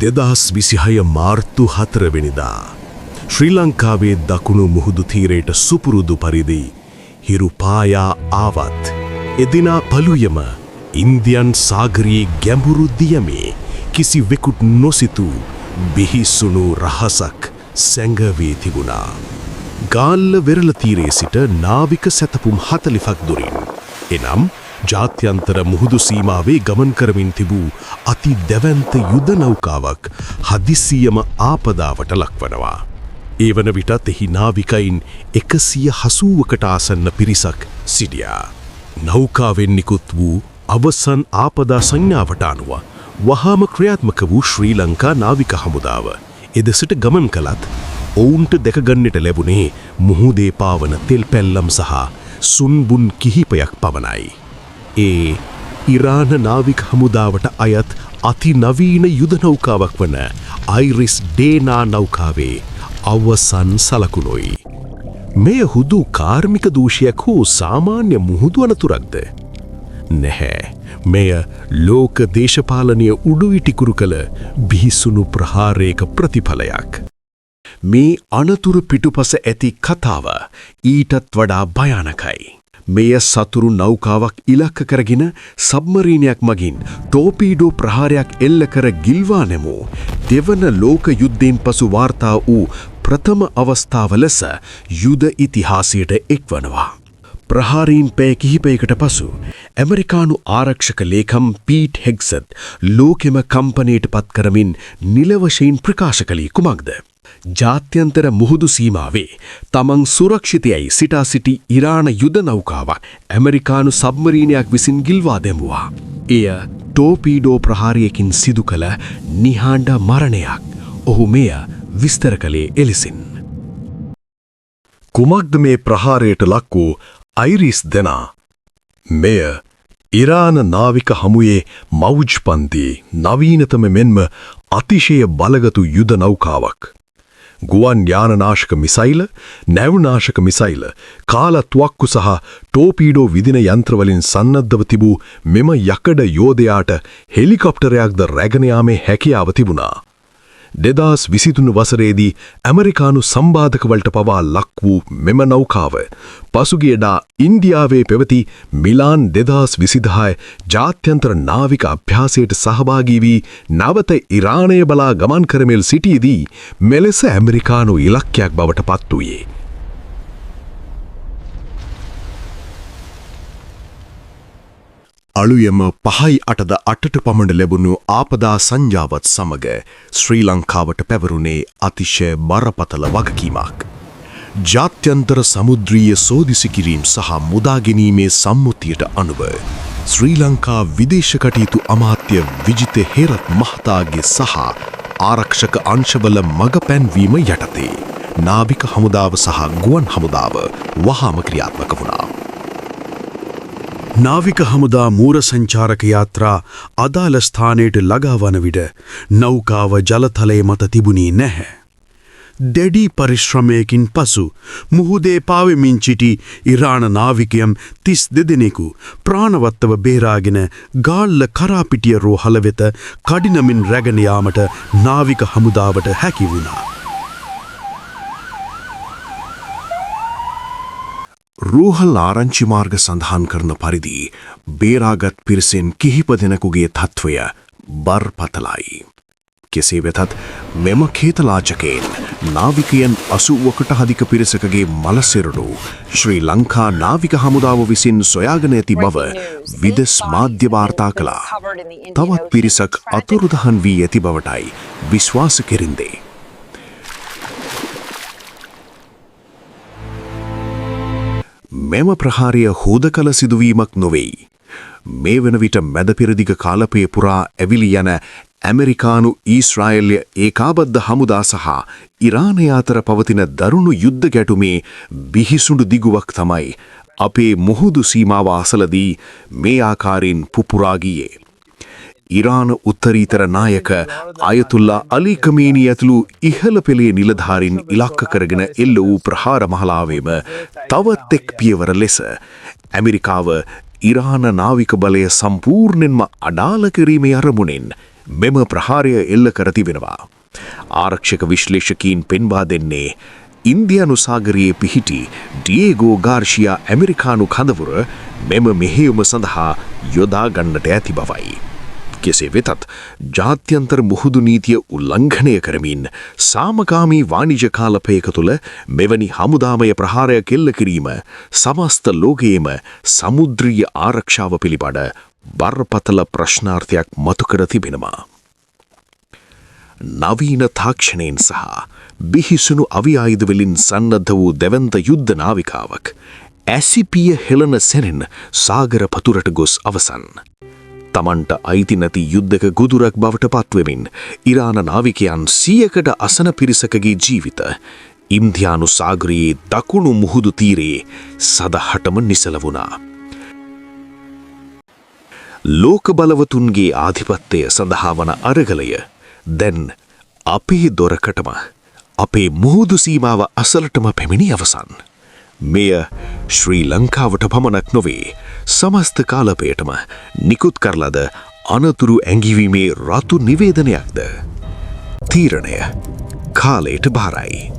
2026 මාර්තු 4 වෙනිදා ශ්‍රී ලංකාවේ දකුණු මුහුදු තීරයට සුපුරුදු පරිදි හිරු පායා ආවත් එදිනා පළුයම ඉන්දියන් සාගරයේ ගැඹුරු දියමේ කිසිවෙකුට නොසිතූ බිහිසුණු රහසක් සැඟවී තිබුණා. ගාල්ල වෙරළ තීරයේ සිට නාවික සැතපුම් 40ක් දුරින් එනම් ජාත්‍යන්තර මුහුදු සීමාවේ ගමන් කරමින් තිබූ අති දැවැන්ත යුද නෞකාවක් හදිසියම ආපදාවට ලක්වනවා. ඒ වන විටත් එහි නාවිකයින් 180කට ආසන්න පිරිසක් සිටියා. නෞකාවෙන් නිකුත් වූ අවසන් ආපදා සංඥාවට අනුව වහාම ක්‍රියාත්මක වූ ශ්‍රී ලංකා නාවික හමුදාව එදෙසට ගමන් කළත් ඔවුන්ට දැකගන්නට ලැබුණේ මුහුදේ පාවන තෙල් පැල්ලම් සහ සුන්බුන් කිහිපයක් පමණයි. ඒ ඉරාන නාවික හමුදාවට අයත් අති නවීන යුද නෞකාවක් වන අයිරිස් ඩේනා නෞකාවේ අවසන් සලකුණුයි. මෙය හුදු කාර්මික දූෂයක් හෝ සාමාන්‍ය මුහුදු අනතුරක්ද? නැහැ. මෙය ලෝක දේශපාලනය උඩුවිටිකුරු කළ බිහිසුණු ප්‍රහාරයක ප්‍රතිඵලයක්. මේ අනතුරු පිටුපස ඇති කතාව ඊටත් වඩා භයානකයි. මෙය සතුරු නෞකාවක් ඉලක්ක කරගෙන සබ්මරීනයක් මගින් ටෝපීඩෝ ප්‍රහාරයක් එල්ල කර ගිල්වා නැමූ දෙවන ලෝක යුද්ධයෙන් පසු වාර්තා වූ ප්‍රථම අවස්ථාව ලෙස යුද ඉතිහාසයට එක්වනවා. ප්‍රහාරීන් පැය කිහිපයකට පසු ඇමරිකානු ආරක්ෂක ලේකම් පීට් හෙග්සත් ලෝකෙම කම්පනයට පත් කරමින් නිල වශයෙන් ප්‍රකාශ කළේ කුමක්ද? ජාත්‍යන්තර මුහුදු සීමාවේ තමන් සුරක්ෂිතයයි සිටා සිටි ඉරාන යුද නෞකාවක් ඇමරිකානු සබ්මරීනයක් විසින් ගිල්වා දැමුවා. එය ටෝපීඩෝ ප්‍රහාරයකින් සිදු කළ නිහඬ මරණයක්. ඔහු මෙය විස්තර කළේ එලෙසින්. කුමක්ද මේ ප්‍රහාරයට ලක් වූ අයිරිස් දෙනා? මෙය ඉරාන නාවික හමුවේ මවුජ් පන්තියේ නවීනතම මෙන්ම අතිශය බලගතු යුද නෞකාවක්. ගුවන් යානනාශක මිසයිල, නැව්නාශක මිසයිල, කාලතුවක්කු සහ ටෝපීඩෝ විදින යන්ත්‍රවලින් සන්නද්ධව තිබූ මෙම යකඩ යෝධයාට හෙලිකොප්ටරයක්ද රැගෙන යාමේ හැකියාව තිබුණා. 2023 වසරේදී ඇමරිකානු සම්බාධකවලට පවා ලක් වූ මෙම නෞකාව පසුගියදා ඉන්දියාවේ පැවති මිලාන් 2026 ජාත්‍යන්තර නාවික අභ්‍යාසයට සහභාගී වී නැවත ඉරානය බලා ගමන් කරමින් සිටියේදී මෙලෙස ඇමරිකානු ඉලක්කයක් බවට පත් වූයේ. අලුයම 5/8ද 8ට පමණ ලැබුණු ආපදා සංජාවත් සමග ශ්‍රී ලංකාවට පැවරුණේ අතිශය බරපතල වගකීමක්. ජාත්‍යන්තර සමුද්‍රීය සෝදිසි කිරීම සහ මුදා ගැනීමේ සම්මුතියට අනුව ශ්‍රී ලංකා විදේශ කටයුතු අමාත්‍ය විජිත හේරත් මහතාගේ සහ ආරක්ෂක අංශවල මඟ පැන්වීම යටතේ නාවික හමුදාව සහ ගුවන් හමුදාව වහාම ක්‍රියාත්මක වුණා. නාවික හමුදා මූර සංචාරක යාත්‍රා අදාළ ස්ථානයට ළඟා වන විට නෞකාව ජලතලයේ මත තිබුණේ නැහැ. දැඩි පරිශ්‍රමයකින් පසු මුහුදේ පාවෙමින් සිටි ඉරාන නාවිකයන් 32 දෙනෙකු ප්‍රාණවත්තව බේරාගෙන ගාල්ල කරාපිටිය රෝහල වෙත කඩිනමින් රැගෙන යාමට නාවික හමුදාවට හැකි වුණා. රෝහල් ආරංචි මාර්ග සඳහන් කරන පරිදි බේරාගත් පිරිසෙන් කිහිප දෙනෙකුගේ තත්ත්වය බරපතලයි. කෙසේ වෙතත් මෙම කේතලාජකයෙන් නාවිකයන් 80කට අධික පිරිසකගේ මලසිරුරු ශ්‍රී ලංකා නාවික හමුදාව විසින් සොයාගෙන ඇති බව විදෙස් මාධ්‍ය වාර්තා කළා. තවත් පිරිසක් අතුරුදහන් වී ඇති බවටයි විශ්වාස කෙරින්දේ. මෙම ප්‍රහාරය හුදකල සිදුවීමක් නොවෙයි. මේ වන විට මැදපෙරදිග කාලපය පුරා ඇවිලි යන ඇමරිකානු ඊශ්‍රායල්‍ය ඒකාබද්ධ හමුදා සහ ඉරානය අතර පවතින දරුණු යුද්ධ ගැටුමේ බිහිසුණු දිගුවක් තමයි අපේ මුහුදු සීමාව අසලදී මේ ආකාරයෙන් පුපුරා ගියේ. ඉරාන උත්තරීතර නායක අයතුල්ලා අලි කමේනි ඇතුළු ඉහළ පෙළේ නිලධාරීන් ඉලක්ක කරගෙන එල්ල වූ ප්‍රහාර මහලාවෙම තවත් එක් පියවර ලෙස ඇමරිකාව ඉරාන නාවික බලය සම්පූර්ණයෙන්ම අඩාල කිරීමේ අරමුණෙන් මෙම ප්‍රහාරය එල්ල කර තිබෙනවා. ආරක්ෂක විශ්ලේෂකීන් පෙන්වා දෙන්නේ ඉන්දියානු සාගරයේ පිහිටි ඩියේගෝ ගාර්ෂියා ඇමරිකානු කඳවුර මෙම මෙහෙයුම සඳහා යොදා ගන්නට ඇති බවයි. කෙසේ වෙතත් ජාත්‍යන්තර මුහුදු නීතිය උල්ලංඝනය කරමින් සාමකාමී වාණිජ කාලපයක තුළ මෙවැනි හමුදාමය ප්‍රහාරයක් එල්ල කිරීම සමස්ත ලෝකයේම සමුද්‍රීය ආරක්ෂාව පිළිබඳ බරපතල ප්‍රශ්නාර්ථයක් මතු කර තිබෙනවා. නවීන තාක්ෂණයෙන් සහ බිහිසුණු අවි ආයුධ වලින් සන්නද්ධ වූ දෙවන්ත යුද්ධ නාවිකාවක් ඇසිපිය හෙළන සැනෙන් සාගර පතුරට ගොස් අවසන්. තමන්ට අයිති නැති යුද්ධක ගුදුරක් බවට පත්වෙමින් ඉරාන නාවිකයන් 100කට අසන පිරිසකගේ ජීවිත ඉන්දියානු සාගරයේ දකුණු මුහුදු තීරයේ සදහටම නිසල වුණා. ලෝක බලවතුන්ගේ ආධිපත්‍යය සඳහා වන අරගලය දැන් අපේ දොරකටම අපේ මුහුදු සීමාව අසලටම පැමිණි අවසන්. මෙය ශ්‍රී ලංකාවට පමණක් නොවේ සමස්ත කාලපයටම නිකුත් කරලද අනතුරු ඇඟිවීමේ රතු නිවේදනයක්ද. තීරණය කාලයට භාරයි.